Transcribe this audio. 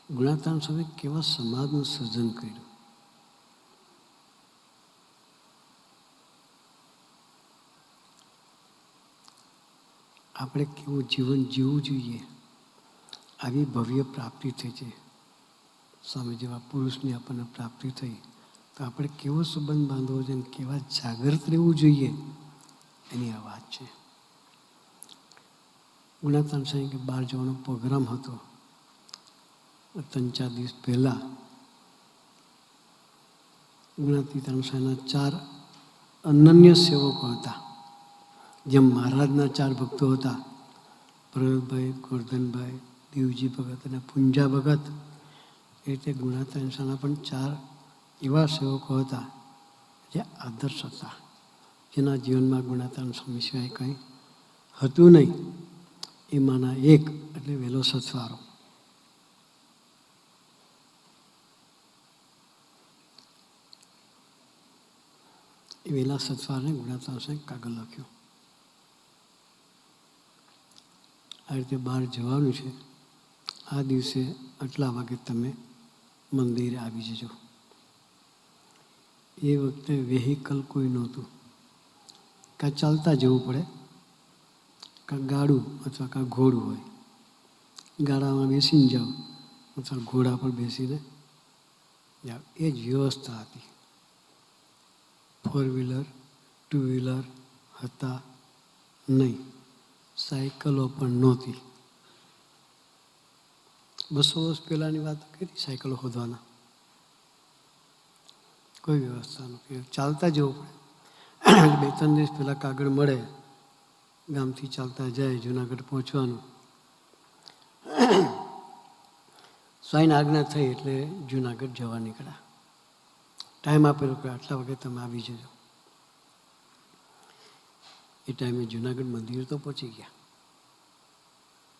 ગુણાતાન સ્વામી કેવા સમાજનું સર્જન કર્યું. આપણે કેવું જીવન જીવવું જોઈએ, આવી ભવ્ય પ્રાપ્તિ થઈ છે. સ્વામી જેવા પુરુષની આપણને પ્રાપ્તિ થઈ તો આપણે કેવો સંબંધ બાંધવો જોઈએ, કેવા જાગૃત રહેવું જોઈએ, એની આ વાત છે. ગુણાતાન સ્વામી કે બહાર જવાનો પ્રોગ્રામ હતો. 3-4 દિવસ પહેલાં ગુણાતીતાન સ્વામીના 4 અનન્ય સેવકો હતા. જેમ મહારાજના 4 ભક્તો હતા, પ્રહલાદભાઈ, ગોરધનભાઈ, દેવજી ભગત અને પુંજા ભગત, એ રીતે ગુણાતીતાન સ્વામીના પણ 4 એવા સેવકો હતા જે આદર્શ હતા, જેના જીવનમાં ગુણાતીતાન સ્વામી સિવાય કંઈ હતું નહીં. એમાંના એક એટલે વહેલો સથવારો. એ વહેલા સથવારને ગુણાતીતાન સ્વામી કાગળ લખ્યું, આ રીતે બહાર જવાનું છે, આ દિવસે આટલા વાગે તમે મંદિરે આવી જજો. એ વખતે વેહિકલ કોઈ નહોતું. કાં ચાલતા જવું પડે, કાં ગાડું અથવા કાં ઘોડું હોય. ગાડામાં બેસીને જાઓ અથવા ઘોડા પર બેસીને જાઓ, એ જ વ્યવસ્થા હતી. 4 વ્હીલર 2 વ્હીલર હતા નહીં, સાયકલો પણ નહોતી. 200 વર્ષ પહેલાંની વાત કરી, સાયકલો શોધવાના કોઈ વ્યવસ્થા નથી. ચાલતા જવું પડે. 2-3 દિવસ પહેલાં કાગળ મળે, ગામથી ચાલતા જાય, જુનાગઢ પહોંચવાનું. સ્વામીની આજ્ઞા થઈ એટલે જુનાગઢ જવા નીકળ્યા. ટાઈમ આપેલો કે આટલા વાગે તમે આવી જજો. એ ટાઈમે જુનાગઢ મંદિર તો પહોંચી ગયા.